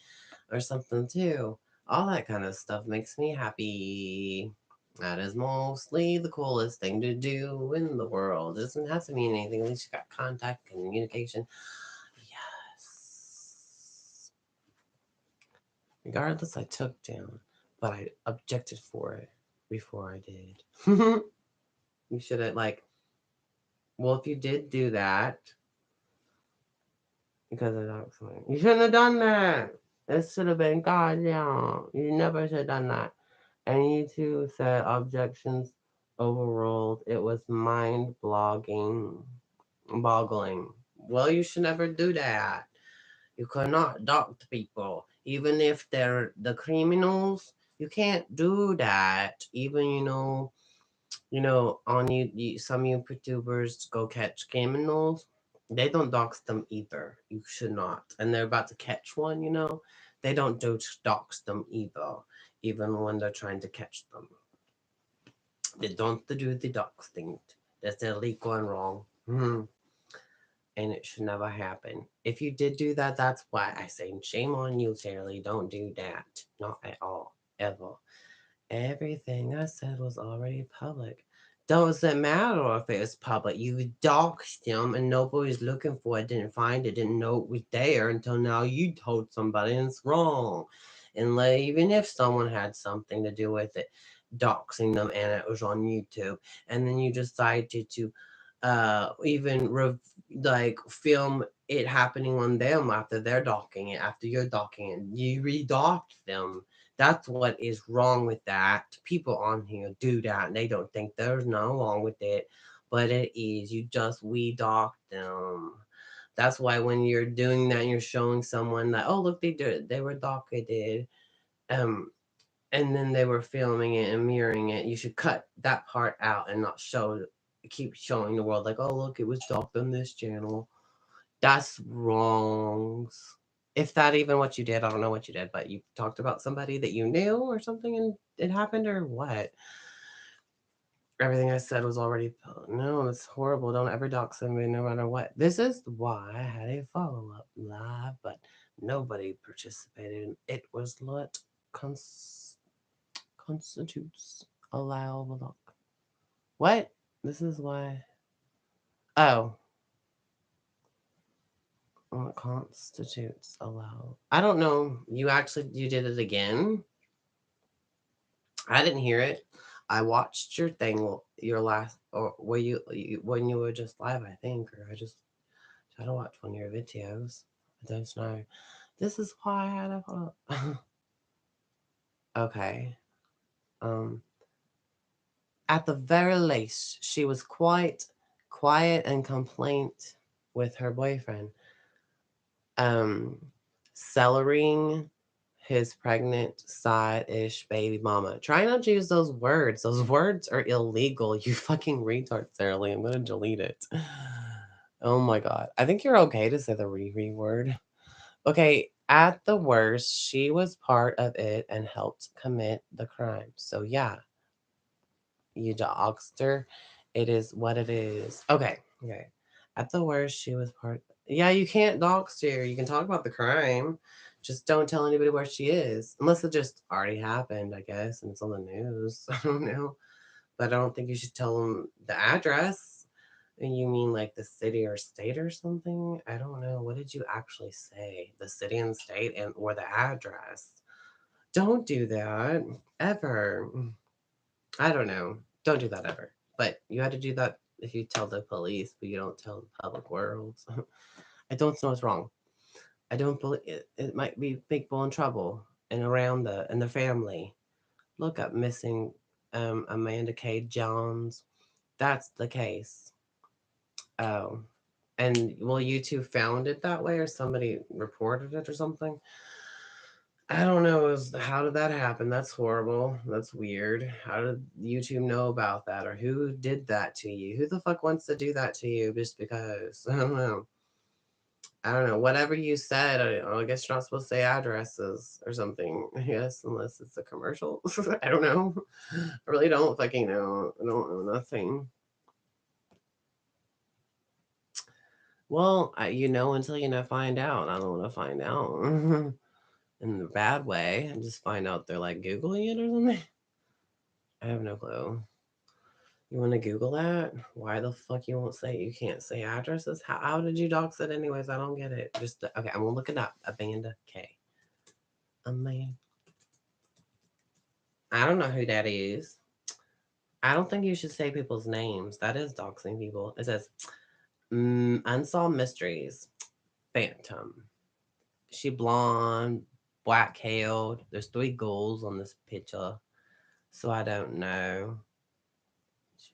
or something too. All that kind of stuff makes me happy. That is mostly the coolest thing to do in the world. It doesn't have to mean anything. At least you got contact, communication. Yes. Regardless, I took down, but I objected for it before I did. You should have, like, well, if you did do that, because of that, you shouldn't have done that. It should have been God down. You never should have done that. And you two said objections overruled. It was mind boggling. Well, you should never do that. You cannot dox people, even if they're the criminals. You can't do that. Even on some YouTubers go catch criminals. They don't dox them either. You should not. And they're about to catch one. They don't do dox them either, even when they're trying to catch them. They don't do the dox thing. That's illegal and wrong. And it should never happen. If you did do that, that's why I say shame on you, Shirley. Don't do that. Not at all. Ever. Everything I said was already public. Doesn't matter if it was public. You doxed him and nobody's looking for it, didn't find it, didn't know it was there until now you told somebody and it's wrong. And even if someone had something to do with it, doxing them and it was on YouTube, and then you decided to even film it happening on them after they're docking it, after you're docking it, you redocked them. That's what is wrong with that. People on here do that and they don't think there's no wrong with it, but it is. You just redocked them. That's why when you're doing that, you're showing someone that, oh look, they were docketed, um, and then they were filming it and mirroring it. You should cut that part out and not keep showing the world like, oh look, it was docked on this channel. That's wrong. If that even what you did, I don't know what you did, but you talked about somebody that you knew or something and it happened or what? Everything I said was already, no, it's horrible. Don't ever dox somebody no matter what. This is why I had a follow-up live, but nobody participated. It was what constitutes allowable. What? This is why. Oh, what constitutes allow? I don't know. You did it again. I didn't hear it. I watched your thing, your last, or when you were just live, I think, or I just tried to watch one of your videos. I don't know. This is why I had a. Okay. Um. At the very least, she was quite quiet and complaint with her boyfriend. Um, cellaring his pregnant side-ish baby mama. Try not to use those words. Those words are illegal. You fucking retard, Sarah Lee. I'm gonna delete it. Oh my god. I think you're okay to say the Riri word. Okay, at the worst, she was part of it and helped commit the crime. So yeah, you doxed her. It is what it is. Okay, okay. At the worst, she was part. Yeah, you can't dox her. You can talk about the crime. Just don't tell anybody where she is. Unless it just already happened, I guess, and it's on the news. I don't know. But I don't think you should tell them the address. And you mean like the city or state or something? I don't know. What did you actually say? The city and state and or the address? Don't do that ever. I don't know. Don't do that ever. But you had to do that if you tell the police, but you don't tell the public world. I don't know what's wrong. I don't believe it might be people in trouble and around the family. Look up missing Amanda K. Jones. That's the case. Oh. And well, you two found it that way, or somebody reported it or something? I don't know. How did that happen? That's horrible. That's weird. How did YouTube know about that? Or who did that to you? Who the fuck wants to do that to you just because? I don't know. I don't know. Whatever you said, I guess you're not supposed to say addresses or something. Yes, unless it's a commercial. I don't know. I really don't fucking know. I don't know nothing. Well, until find out. I don't want to find out in the bad way and just find out they're like Googling it or something. I have no clue. You want to Google that? Why the fuck you won't say you can't say addresses? How did you dox it anyways? I don't get it. Just okay, I'm gonna look it up. Amanda K. Amanda. I don't know who that is. I don't think you should say people's names. That is doxing people. It says unsolved mysteries. Phantom. She blonde, black haired. There's 3 goals on this picture, so I don't know.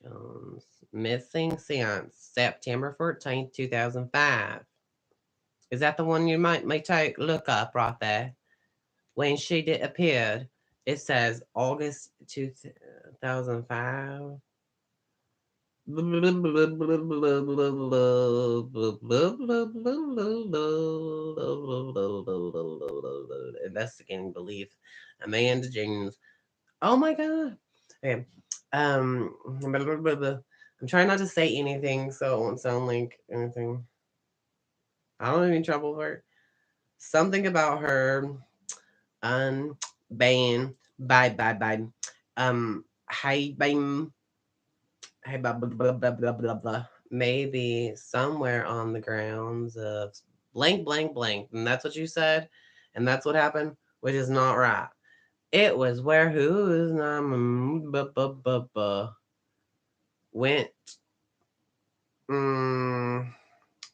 Jones. Missing since September 14th, 2005. Is that the one you might take look up right there? When she did appeared, it says August 2005. Investigating belief. Amanda James. Oh my god. Okay. I'm trying not to say anything so it won't sound like anything. I don't have any trouble with her. Something about her unbanned bye. Hey bam hey blah. Maybe somewhere on the grounds of blank. And that's what you said. And that's what happened, which is not right. It was where who is not went. Mm,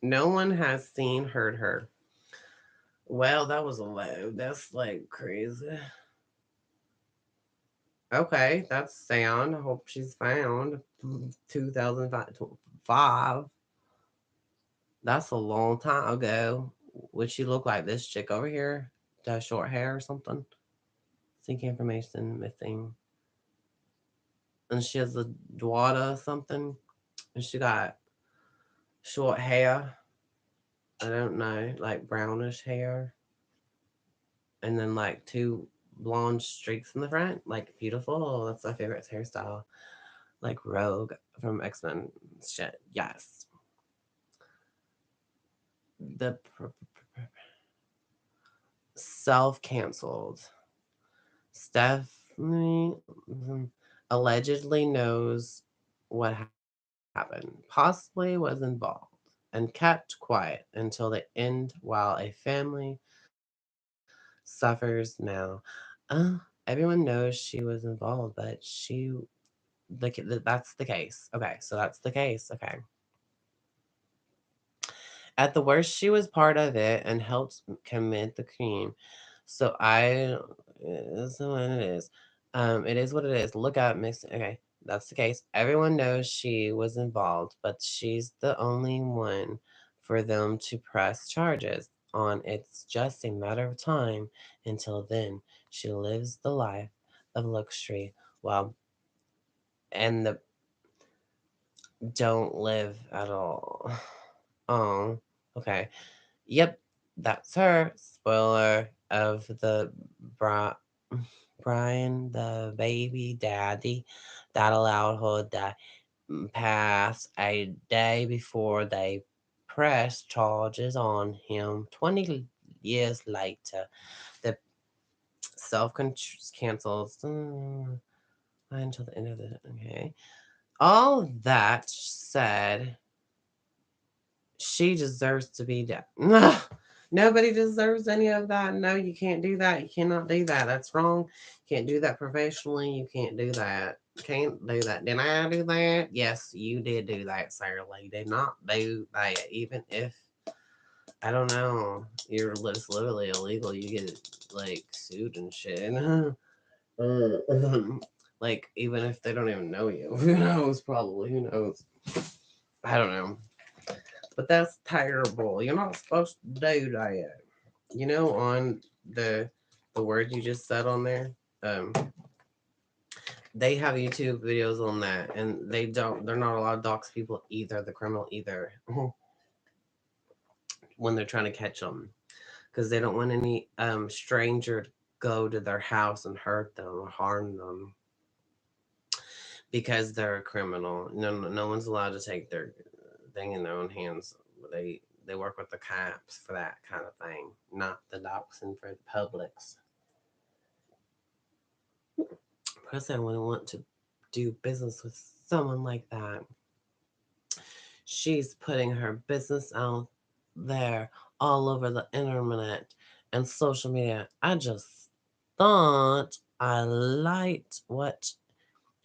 no one has seen, heard her. Well, that was a load. That's like crazy. Okay, that's sound. I hope she's found. 2005. That's a long time ago. Would she look like this chick over here? Does short hair or something? Seek information missing. And she has a daughter or something. And she got short hair. I don't know, like brownish hair. And then like 2 blonde streaks in the front. Like beautiful. That's my favorite hairstyle. Like Rogue from X-Men shit. Yes. The self-canceled. Stephanie allegedly knows what happened, possibly was involved, and kept quiet until the end while a family suffers now. Everyone knows she was involved, but that's the case. Okay, so that's the case. Okay. At the worst, she was part of it and helped commit the crime. So it's what it is. It is what it is. Look up, Miss. Okay, that's the case. Everyone knows she was involved, but she's the only one for them to press charges on. It's just a matter of time until then. She lives the life of luxury while and the don't live at all. Oh, okay. Yep, that's her. Spoiler of the Bri- Brian, the baby daddy, that allowed her to pass a day before they pressed charges on him. 20 years later, the self cancels until the end of the. Okay. All that said, she deserves to be dead. Nobody deserves any of that. No, you can't do that. You cannot do that. That's wrong. You can't do that professionally. You can't do that. Can't do that. Did I do that? Yes, you did do that, Sarah Lee. Did not do that. Even if I don't know, it's literally illegal. You get like sued and shit. Like even if they don't even know you, who knows? Probably who knows? I don't know. But that's terrible. You're not supposed to do that. On the the word you just said on there, um, they have YouTube videos on that, and they're not allowed to dox people either, the criminal either, when they're trying to catch them, because they don't want any stranger to go to their house and hurt them or harm them because they're a criminal. No one's allowed to take their thing in their own hands. They work with the cops for that kind of thing, not the doxing for the publics. Plus, I wouldn't want to do business with someone like that. She's putting her business out there all over the internet and social media. I just thought I liked what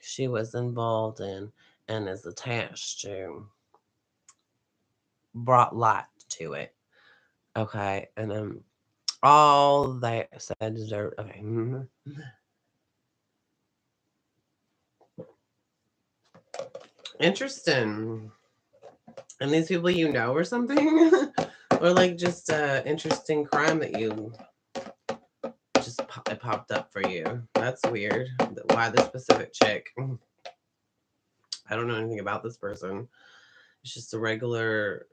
she was involved in and is attached to. Brought light to it. Okay. And all that said deserved. Okay. Interesting. And these people you know or something? Or like just interesting crime that you just it popped up for you. That's weird. Why the specific chick? I don't know anything about this person. It's just a regular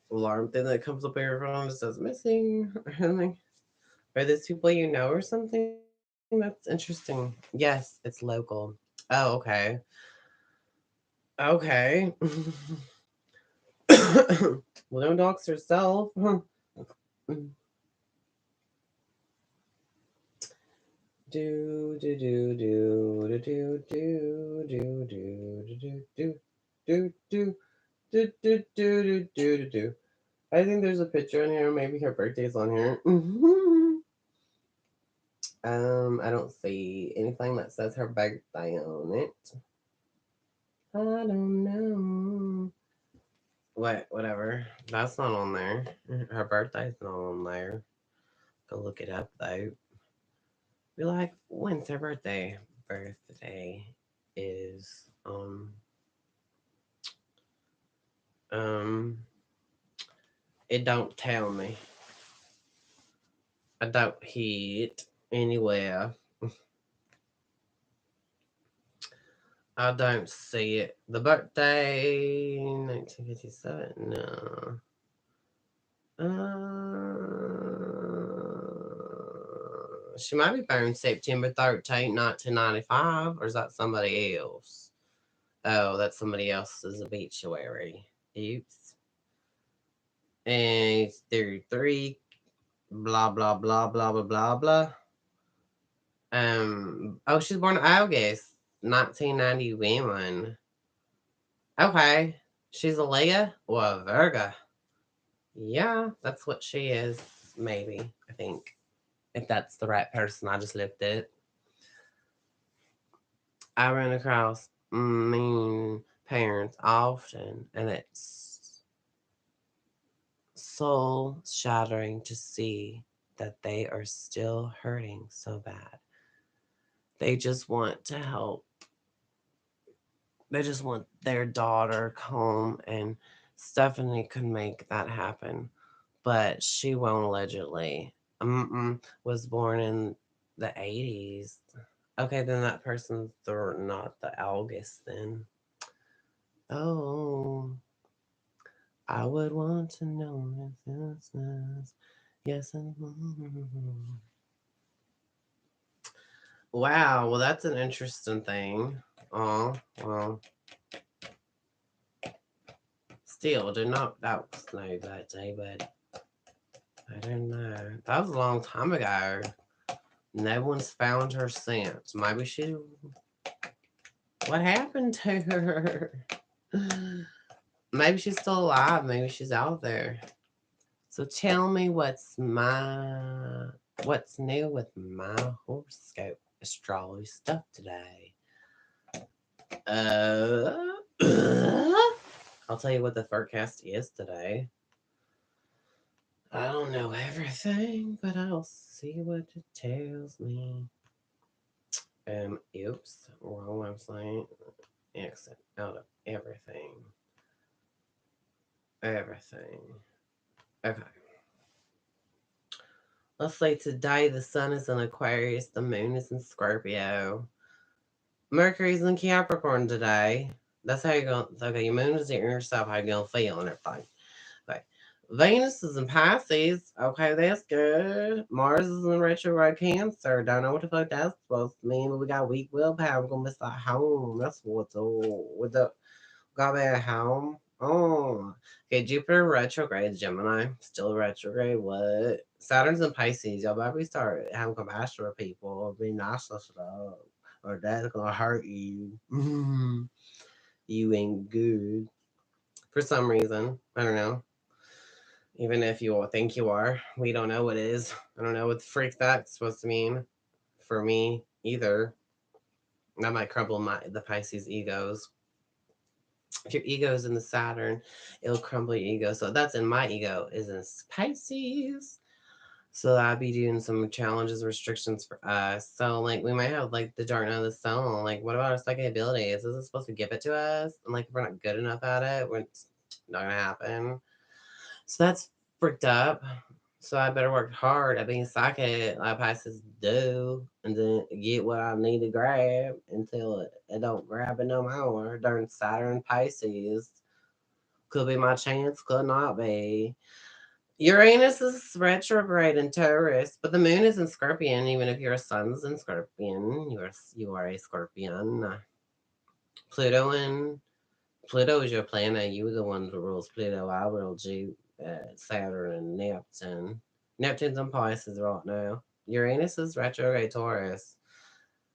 alarm thing that comes up on your phone that says missing or something. Are these people you know or something? That's interesting. Yes, it's local. Oh, okay. Okay. Well, don't dox herself. Do do do do do do do do do do do do do do do do do. I think there's a picture on here. Maybe her birthday's on here. I don't see anything that says her birthday on it. I don't know. Whatever. That's not on there. Her birthday's not on there. Go look it up though. Be like, when's her birthday? Birthday is um it don't tell me. I don't hit anywhere. I don't see it. The birthday 1957. No. She might be born September 13th, 1995, or is that somebody else? Oh, that's somebody else's obituary. Oops. And it's 33, blah, blah, blah, blah, blah, blah, blah. Oh, she's born August 1991. Okay. She's a Leah or a Virgo. Yeah, that's what she is, maybe, I think. If that's the right person, I just looked at it. I run across mean parents often, and it's soul shattering to see that they are still hurting so bad. They just want to help. They just want their daughter home, and Stephanie could make that happen, but she won't allegedly. Was born in the 80s. Okay, then that person's not the August then. Oh, I would want to know. Yes. Wow, well, that's an interesting thing. Oh, well, still, did not that was no that day, but I don't know. That was a long time ago. No one's found her since. Maybe she. What happened to her? Maybe she's still alive. Maybe she's out there. So tell me what's new with my horoscope astrology stuff today. I'll tell you what the forecast is today. I don't know everything, but I'll see what it tells me. Oops, wrong website. Exit out of everything. Everything. Okay. Let's say today the sun is in Aquarius, the moon is in Scorpio. Mercury's in Capricorn today. That's how you're going. Okay, your moon is in yourself. How you gonna feel and everything. Okay, Venus is in Pisces. Okay, that's good. Mars is in retrograde Cancer. Don't know what the fuck that's supposed to mean, but we got weak willpower. We're gonna miss our home. That's what's all with the got me at home. Oh, okay. Jupiter retrograde Gemini. Still retrograde. What? Saturn's in Pisces. Y'all better start having compassion for people. Be nice to stuff. or that's gonna hurt you. You ain't good. For some reason. I don't know. Even if you all think you are, we don't know what it is. I don't know what the freak that's supposed to mean for me either. That might crumble the Pisces egos. If your ego is in the Saturn, it'll crumble your ego. So that's in my ego is in Pisces. So I'd be doing some challenges, restrictions for us. So like we might have like the dark night of the soul. Like what about our psychic abilities? Is it supposed to give it to us? And like if we're not good enough at it, it's not gonna happen. So that's freaked up. So I better work hard at being psychic like Pisces do, and then get what I need to grab until it don't grab it no more. During Saturn Pisces could be my chance, could not be. Uranus is retrograde in Taurus, but the moon is in Scorpion. Even if your sun's in Scorpion, you are a Scorpion. Pluto is your planet. You the one who rules Pluto. I ruled you, Saturn and Neptune. Neptune's in Pisces right now. Uranus is retrograde Taurus.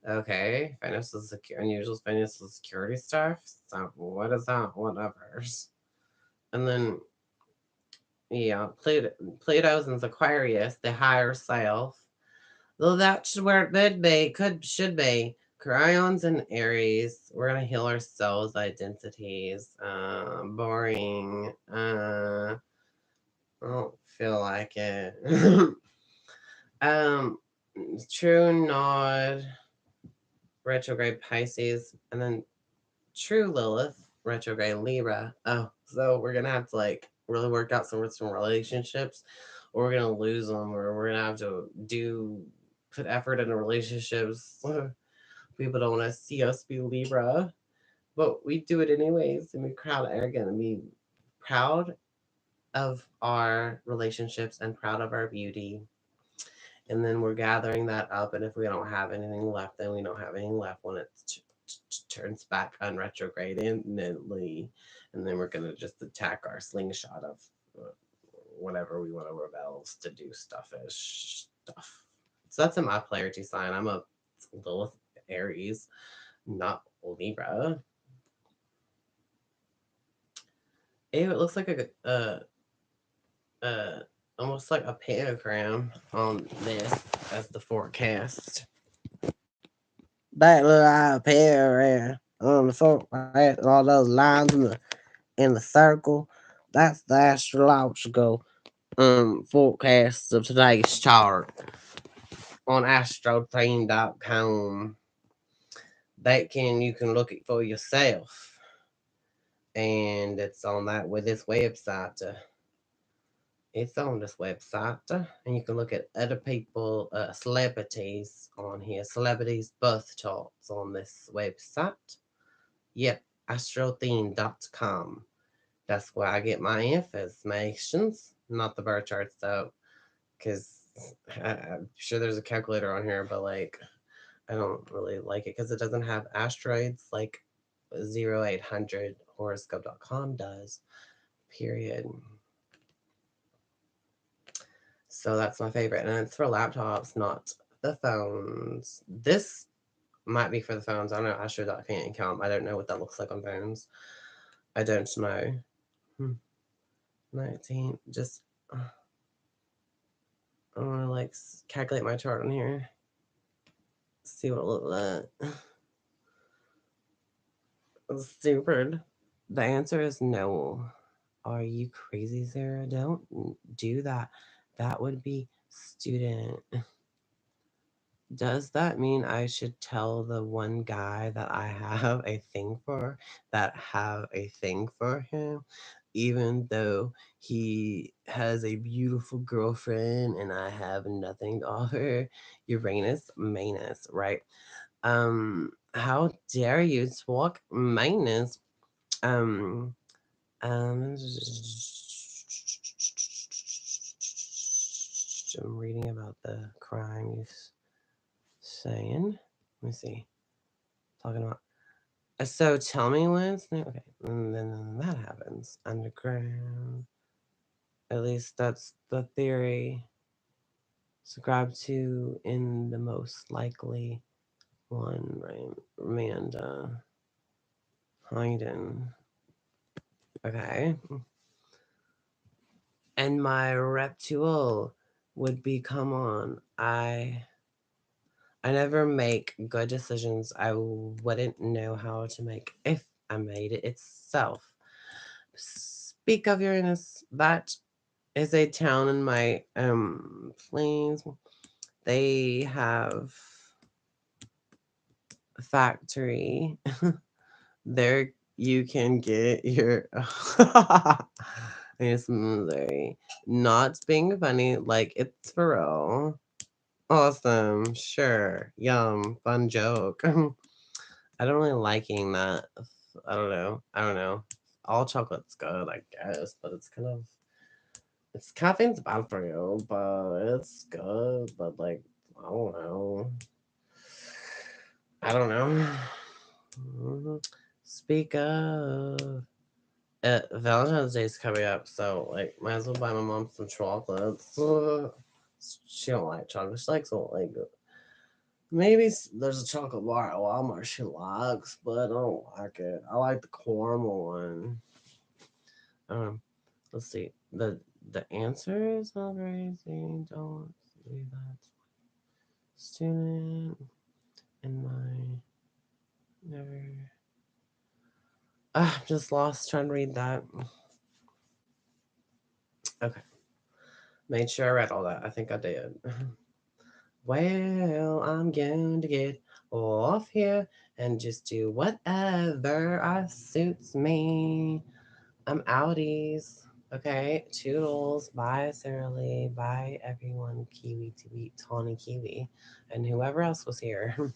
Okay, financial unusual financial security stuff. So what is that? Whatever. And then yeah, Pluto's in Aquarius, the higher self. Though that should where it could be, should be. Crayons and Aries. We're gonna heal ourselves, identities. Boring. I don't feel like it. um, True Nod, retrograde Pisces, and then True Lilith, retrograde Libra. Oh, so we're gonna have to like really work out some relationships, or we're gonna lose them, or we're gonna have to put effort into relationships. People don't want to see us be Libra, but we do it anyways, and we're proud, arrogant, and be proud of our relationships and proud of our beauty. And then we're gathering that up, and if we don't have anything left, then we don't have anything left when it turns back on retrograde imminently, and then we're gonna just attack our slingshot of whatever we want to rebel to do stuffish stuff. So that's in my polarity sign. I'm a Lilith Aries, not Libra. Ew, it looks like uh, almost like a pentagram on this as the forecast. That little pentagram on the forecast, and all those lines in the circle. That's the astrological forecast of today's chart on astrotheme.com. You can look it for yourself, and it's on that with this website. It's on this website, and you can look at other people, celebrities on here, celebrities' birth charts on this website. Yep, astrotheme.com. That's where I get my informations, not the birth charts though, because I'm sure there's a calculator on here, but like I don't really like it because it doesn't have asteroids like 0800 horoscope.com does. Period. So that's my favorite, and it's for laptops, not the phones. This might be for the phones. I don't know. Astro.com. I don't know what that looks like on phones. I don't know. 19. Just I want to like calculate my chart on here. See what it looks like. Stupid. The answer is no. Are you crazy, Sarah? Don't do that. That would be student. Does that mean I should tell the one guy that I have a thing for that have a thing for him, even though he has a beautiful girlfriend and I have nothing to offer? Uranus, Manus, right? How dare you talk minus? Um, um, I'm reading about the crime you're saying. Let me see. Talking about. So tell me when it's new. Okay, and then that happens underground. At least that's the theory. Subscribe to in the most likely One, right? Amanda. Hayden. Okay. And my reptile would be, come on, I never make good decisions I wouldn't know how to make if I made it itself. Speak of Uranus, that is a town in my plains. They have a factory. There you can get your it's Missouri. Not being funny, like it's for real. Awesome, sure, yum, fun joke. I don't really liking that. I don't know. I don't know. All chocolate's good, I guess, but it's kind of it's caffeine's bad for you, but it's good. But like, I don't know. I don't know. Speak of Valentine's Day is coming up, so like, might as well buy my mom some chocolates. She don't like chocolate. She likes like maybe there's a chocolate bar at Walmart she likes, but I don't like it. I like the caramel one. Um, let's see. The answer is not very easy. Don't do that. Student in my never. I'm just lost trying to read that. Okay, made sure I read all that. I think I did. Well, I'm going to get off here and just do whatever suits me. I'm outies. Okay, toodles. Bye, Sarah Lee. Bye, everyone. Kiwi to beat Tawny Kiwi. And whoever else was here.